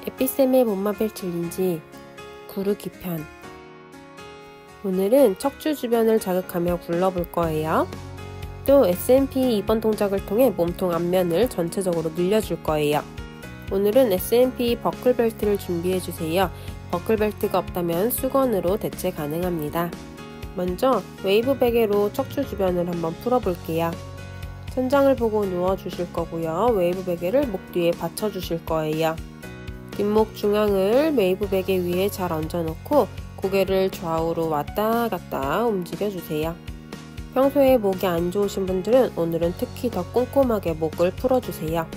에피쌤의 몸마벨 챌린지 구르기 편. 오늘은 척추 주변을 자극하며 굴러볼 거예요. 또 SMP 2번 동작을 통해 몸통 앞면을 전체적으로 늘려줄 거예요. 오늘은 SMP 버클벨트를 준비해주세요. 버클벨트가 없다면 수건으로 대체 가능합니다. 먼저 웨이브 베개로 척추 주변을 한번 풀어볼게요. 천장을 보고 누워주실 거고요. 웨이브 베개를 목 뒤에 받쳐주실 거예요. 뒷목 중앙을 웨이브 베개 위에 잘 얹어놓고 고개를 좌우로 왔다 갔다 움직여주세요. 평소에 목이 안 좋으신 분들은 오늘은 특히 더 꼼꼼하게 목을 풀어주세요.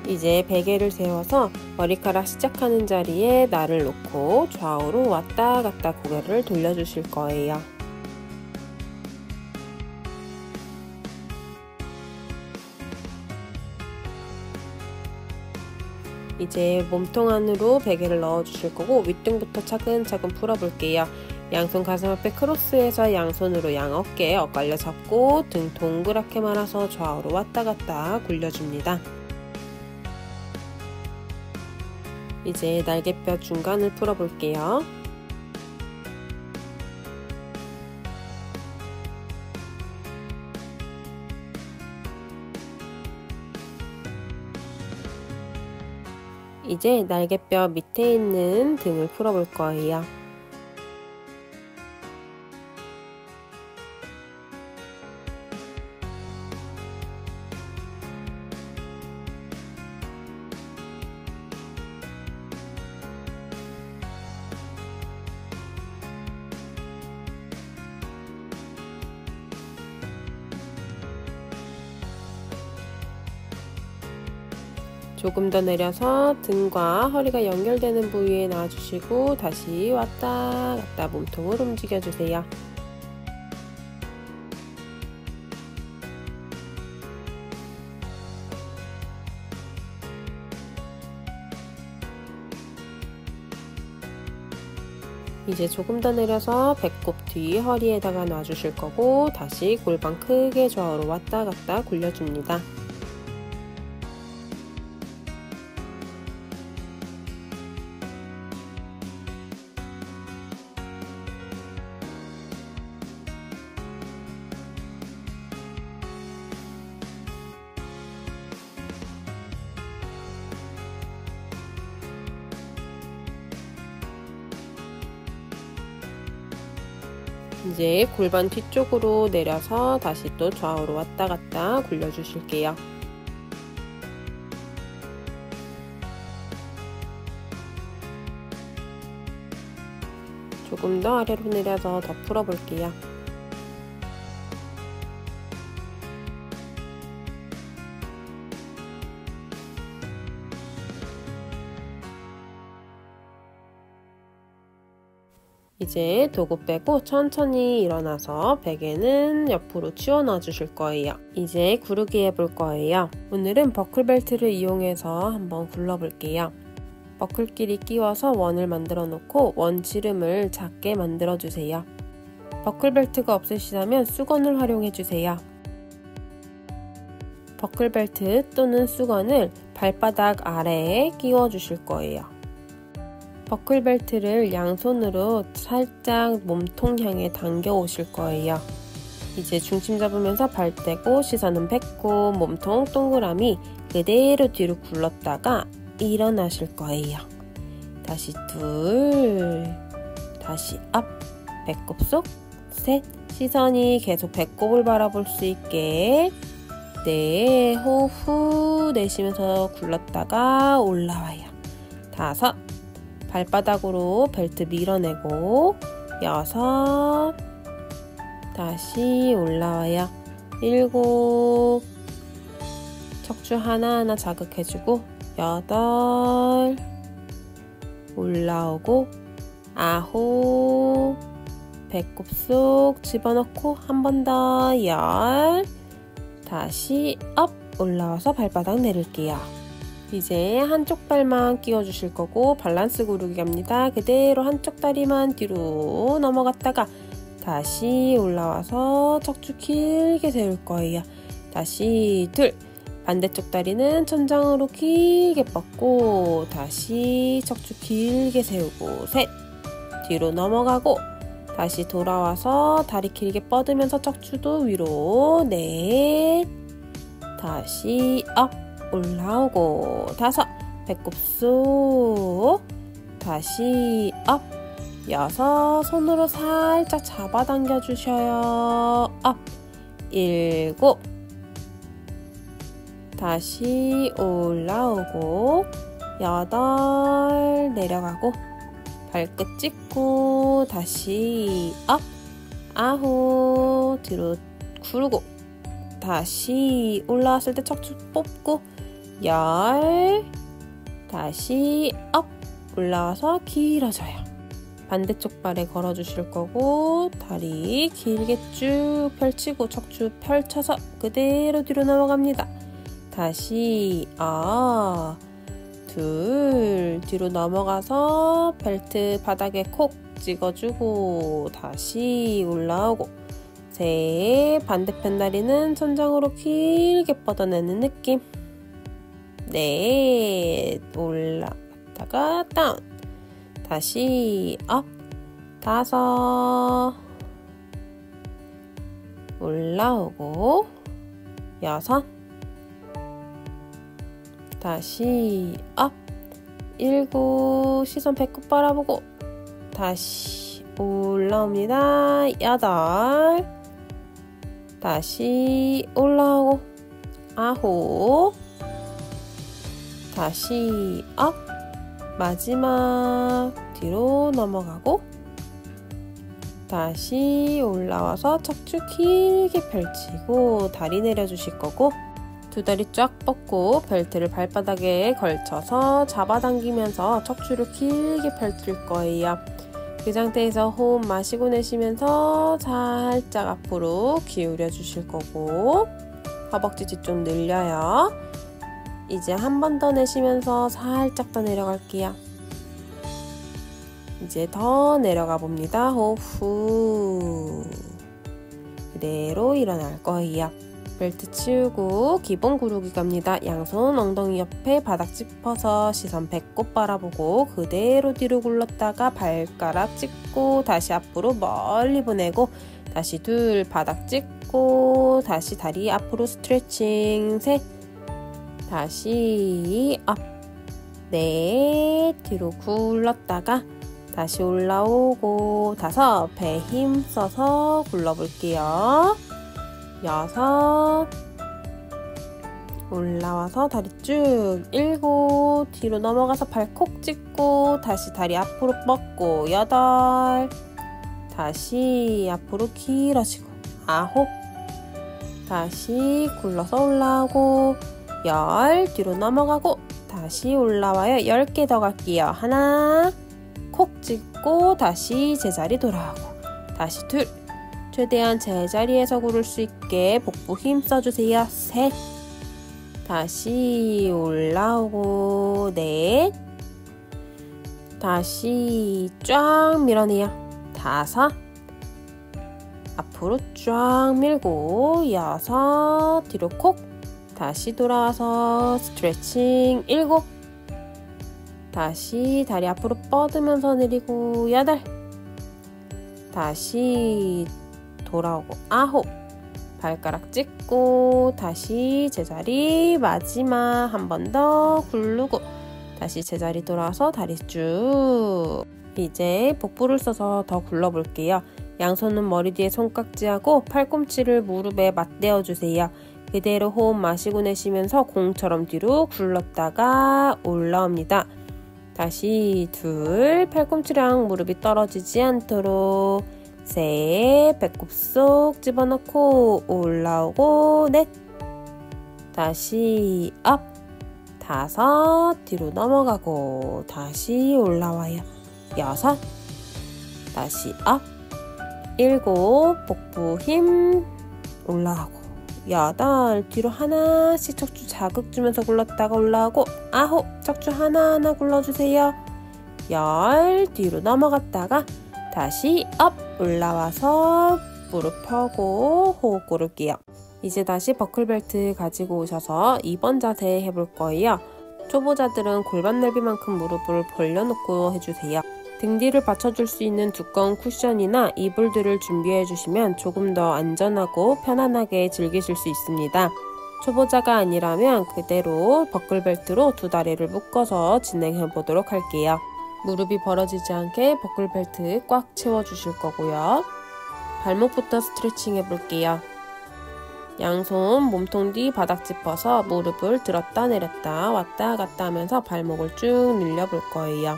이제 베개를 세워서 머리카락 시작하는 자리에 날을 놓고 좌우로 왔다 갔다 고개를 돌려주실 거예요. 이제 몸통 안으로 베개를 넣어주실 거고 윗등부터 차근차근 풀어볼게요. 양손 가슴 앞에 크로스해서 양손으로 양어깨 엇갈려 잡고 등 동그랗게 말아서 좌우로 왔다 갔다 굴려줍니다. 이제 날개뼈 중간을 풀어볼게요. 이제 날개뼈 밑에 있는 등을 풀어볼 거예요. 조금 더 내려서 등과 허리가 연결되는 부위에 놔주시고 다시 왔다 갔다 몸통을 움직여주세요. 이제 조금 더 내려서 배꼽 뒤 허리에다가 놔주실 거고 다시 골반 크게 좌우로 왔다 갔다 굴려줍니다. 이제 골반 뒤쪽으로 내려서 다시 또 좌우로 왔다 갔다 굴려주실게요. 조금 더 아래로 내려서 더 풀어볼게요. 이제 도구 빼고 천천히 일어나서 베개는 옆으로 치워 놔주실 거예요. 이제 구르기 해볼 거예요. 오늘은 버클벨트를 이용해서 한번 굴러볼게요. 버클끼리 끼워서 원을 만들어 놓고 원 지름을 작게 만들어 주세요. 버클벨트가 없으시다면 수건을 활용해 주세요. 버클벨트 또는 수건을 발바닥 아래에 끼워 주실 거예요. 버클벨트를 양손으로 살짝 몸통 향해 당겨 오실 거예요. 이제 중심 잡으면서 발 떼고 시선은 배꼽, 몸통 동그라미 그대로 뒤로 굴렀다가 일어나실 거예요. 다시 둘, 다시 업, 배꼽 속, 셋, 시선이 계속 배꼽을 바라볼 수 있게 네, 호흡 내쉬면서 굴렀다가 올라와요. 다섯, 발바닥으로 벨트 밀어내고 여섯, 다시 올라와요. 일곱, 척추 하나하나 자극해주고 여덟, 올라오고 아홉, 배꼽 속 집어넣고 한 번 더 열, 다시 업 올라와서 발바닥 내릴게요. 이제 한쪽 발만 끼워 주실 거고 밸런스 구르기 갑니다. 그대로 한쪽 다리만 뒤로 넘어갔다가 다시 올라와서 척추 길게 세울 거예요. 다시 둘, 반대쪽 다리는 천장으로 길게 뻗고 다시 척추 길게 세우고 셋, 뒤로 넘어가고 다시 돌아와서 다리 길게 뻗으면서 척추도 위로 넷, 다시 업 올라오고 다섯, 배꼽 쏙, 다시 업 여섯, 손으로 살짝 잡아당겨 주셔요. 업 일곱, 다시 올라오고 여덟, 내려가고 발끝 찍고 다시 업 아홉, 뒤로 구르고 다시 올라왔을 때 척추 뽑고 열, 다시 업 올라와서 길어져요. 반대쪽 발에 걸어 주실 거고 다리 길게 쭉 펼치고 척추 펼쳐서 그대로 뒤로 넘어갑니다. 다시 둘, 뒤로 넘어가서 벨트 바닥에 콕 찍어주고 다시 올라오고 셋, 반대편 다리는 천장으로 길게 뻗어내는 느낌. 넷, 올라갔다가 다운, 다시 업, 다섯, 올라오고 여섯, 다시 업, 일곱, 시선 배꼽 바라보고 다시 올라옵니다. 여덟, 다시 올라오고 아홉, 다시 업, 마지막 뒤로 넘어가고 다시 올라와서 척추 길게 펼치고 다리 내려주실 거고 두 다리 쫙 뻗고 벨트를 발바닥에 걸쳐서 잡아당기면서 척추를 길게 펼칠 거예요. 그 상태에서 호흡 마시고 내쉬면서 살짝 앞으로 기울여 주실 거고 허벅지 뒤쪽 늘려요. 이제 한 번 더 내쉬면서 살짝 더 내려갈게요. 이제 더 내려가 봅니다. 호흡 후 그대로 일어날 거예요. 벨트 치우고 기본 구르기 갑니다. 양손 엉덩이 옆에 바닥 짚어서 시선 배꼽 바라보고 그대로 뒤로 굴렀다가 발가락 찍고 다시 앞으로 멀리 보내고 다시 둘, 바닥 찍고 다시 다리 앞으로 스트레칭 셋, 다시 업 넷, 뒤로 굴렀다가 다시 올라오고 다섯, 배 힘 써서 굴러볼게요. 여섯, 올라와서 다리 쭉 일곱, 뒤로 넘어가서 발 콕 찍고 다시 다리 앞으로 뻗고 여덟, 다시 앞으로 길어지고 아홉, 다시 굴러서 올라오고 열, 뒤로 넘어가고 다시 올라와요. 10개 더 갈게요. 하나, 콕 찍고 다시 제자리 돌아오고 다시 둘, 최대한 제자리에서 구를 수 있게 복부 힘 써주세요. 셋, 다시 올라오고 넷, 다시 쫙 밀어내요. 다섯, 앞으로 쫙 밀고 여섯, 뒤로 콕, 다시 돌아와서 스트레칭 일곱, 다시 다리 앞으로 뻗으면서 내리고 여덟, 다시 돌아오고 아홉, 발가락 찍고 다시 제자리 마지막 한 번 더 굴르고 다시 제자리 돌아와서 다리 쭉. 이제 복부를 써서 더 굴러볼게요. 양손은 머리 뒤에 손깍지하고 팔꿈치를 무릎에 맞대어 주세요. 그대로 호흡 마시고 내쉬면서 공처럼 뒤로 굴렀다가 올라옵니다. 다시 둘, 팔꿈치랑 무릎이 떨어지지 않도록 셋, 배꼽 쏙 집어넣고 올라오고 넷, 다시 업 다섯, 뒤로 넘어가고 다시 올라와요. 여섯, 다시 업 일곱, 복부 힘 올라가고 8, 뒤로 하나씩 척추 자극 주면서 굴렀다가 올라오고 9, 척추 하나하나 굴러주세요. 10, 뒤로 넘어갔다가 다시 업 올라와서 무릎 펴고 호흡 고를게요. 이제 다시 버클벨트 가지고 오셔서 2번 자세 해볼 거예요. 초보자들은 골반 넓이만큼 무릎을 벌려놓고 해주세요. 등 뒤를 받쳐줄 수 있는 두꺼운 쿠션이나 이불들을 준비해 주시면 조금 더 안전하고 편안하게 즐기실 수 있습니다. 초보자가 아니라면 그대로 버클벨트로 두 다리를 묶어서 진행해 보도록 할게요. 무릎이 벌어지지 않게 버클벨트 꽉 채워주실 거고요. 발목부터 스트레칭 해볼게요. 양손 몸통 뒤 바닥 짚어서 무릎을 들었다 내렸다 왔다 갔다 하면서 발목을 쭉 늘려볼 거예요.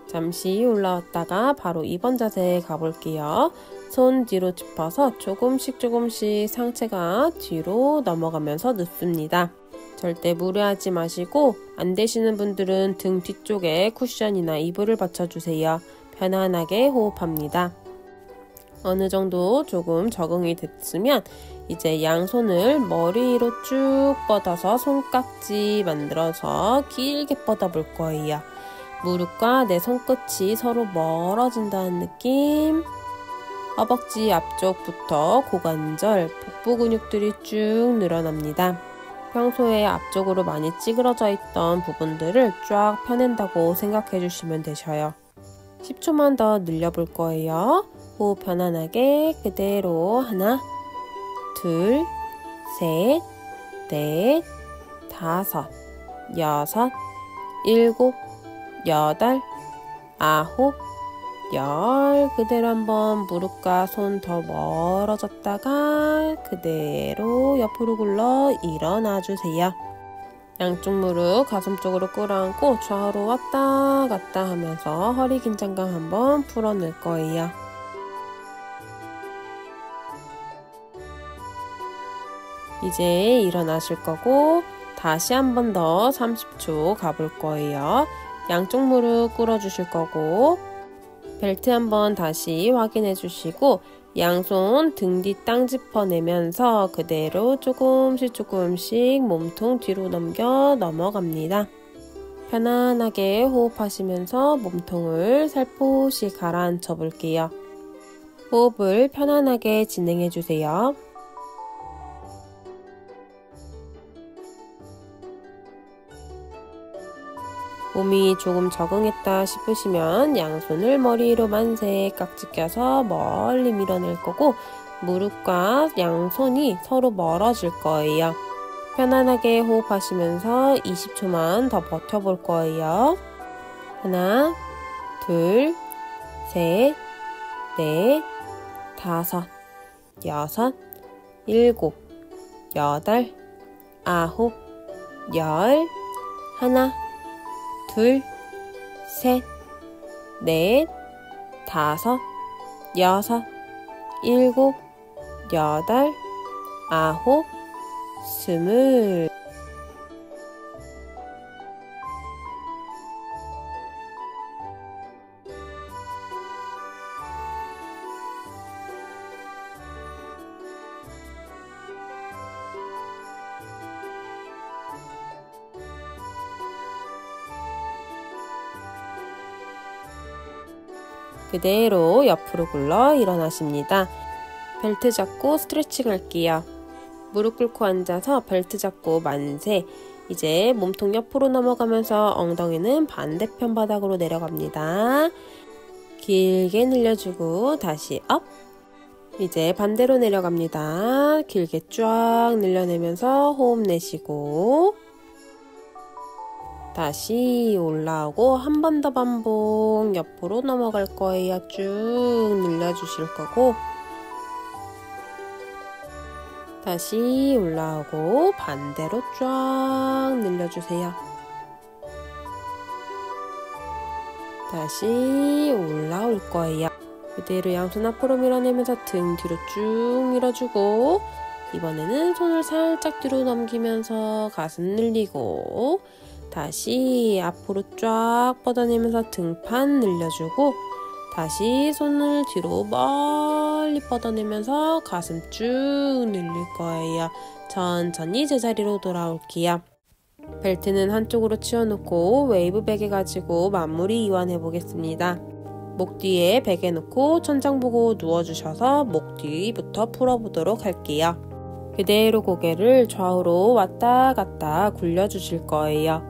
잠시 올라왔다가 바로 2번 자세에 가볼게요. 손 뒤로 짚어서 조금씩 상체가 뒤로 넘어가면서 눕습니다. 절대 무리하지 마시고 안 되시는 분들은 등 뒤쪽에 쿠션이나 이불을 받쳐주세요. 편안하게 호흡합니다. 어느 정도 조금 적응이 됐으면 이제 양손을 머리로 쭉 뻗어서 손깍지 만들어서 길게 뻗어볼 거예요. 무릎과 내 손끝이 서로 멀어진다는 느낌. 허벅지 앞쪽부터 고관절, 복부 근육들이 쭉 늘어납니다. 평소에 앞쪽으로 많이 찌그러져 있던 부분들을 쫙 펴낸다고 생각해 주시면 되셔요. 10초만 더 늘려볼 거예요. 호흡 편안하게 그대로 하나, 둘, 셋, 넷, 다섯, 여섯, 일곱, 여덟, 아홉, 열. 그대로 한번 무릎과 손 더 멀어졌다가 그대로 옆으로 굴러 일어나 주세요. 양쪽 무릎 가슴 쪽으로 끌어안고 좌우로 왔다 갔다 하면서 허리 긴장감 한번 풀어낼 거예요. 이제 일어나실 거고 다시 한 번 더 30초 가볼 거예요. 양쪽 무릎 꿇어주실 거고 벨트 한번 다시 확인해 주시고 양손 등 뒤 땅 짚어내면서 그대로 조금씩 몸통 뒤로 넘어갑니다. 편안하게 호흡하시면서 몸통을 살포시 가라앉혀 볼게요. 호흡을 편안하게 진행해 주세요. 몸이 조금 적응했다 싶으시면 양손을 머리로 만세 깍지 껴서 멀리 밀어낼 거고 무릎과 양손이 서로 멀어질 거예요. 편안하게 호흡하시면서 20초만 더 버텨볼 거예요. 하나, 둘, 셋, 넷, 다섯, 여섯, 일곱, 여덟, 아홉, 열. 하나, 둘, 셋, 넷, 다섯, 여섯, 일곱, 여덟, 아홉, 스물. 그대로 옆으로 굴러 일어나십니다. 벨트 잡고 스트레칭 할게요. 무릎 꿇고 앉아서 벨트 잡고 만세. 이제 몸통 옆으로 넘어가면서 엉덩이는 반대편 바닥으로 내려갑니다. 길게 늘려주고 다시 업. 이제 반대로 내려갑니다. 길게 쫙 늘려내면서 호흡 내쉬고 다시 올라오고 한 번 더 반복. 옆으로 넘어갈 거예요. 쭉 늘려주실 거고 다시 올라오고 반대로 쫙 늘려주세요. 다시 올라올 거예요. 그대로 양손 앞으로 밀어내면서 등 뒤로 쭉 밀어주고 이번에는 손을 살짝 뒤로 넘기면서 가슴 늘리고 다시 앞으로 쫙 뻗어내면서 등판 늘려주고 다시 손을 뒤로 멀리 뻗어내면서 가슴 쭉 늘릴 거예요. 천천히 제자리로 돌아올게요. 벨트는 한쪽으로 치워놓고 웨이브 베개 가지고 마무리 이완해 보겠습니다. 목 뒤에 베개 놓고 천장 보고 누워주셔서 목 뒤부터 풀어보도록 할게요. 그대로 고개를 좌우로 왔다 갔다 굴려주실 거예요.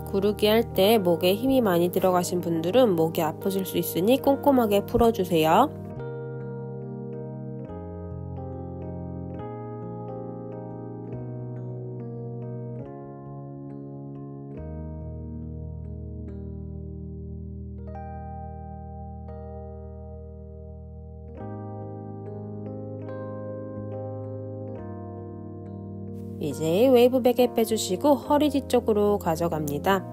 구르기 할 때 목에 힘이 많이 들어가신 분들은 목이 아프실 수 있으니 꼼꼼하게 풀어주세요. 이제 웨이브 베개 빼주시고 허리 뒤쪽으로 가져갑니다.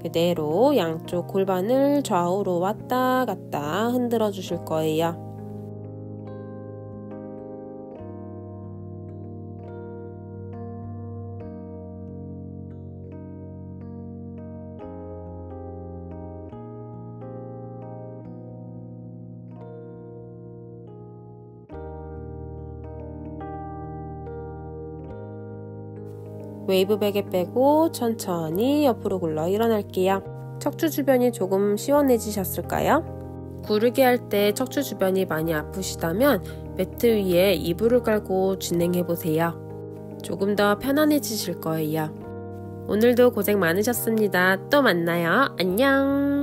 그대로 양쪽 골반을 좌우로 왔다 갔다 흔들어 주실 거예요. 웨이브 베개 빼고 천천히 옆으로 굴러 일어날게요. 척추 주변이 조금 시원해지셨을까요? 구르기 할 때 척추 주변이 많이 아프시다면 매트 위에 이불을 깔고 진행해보세요. 조금 더 편안해지실 거예요. 오늘도 고생 많으셨습니다. 또 만나요. 안녕!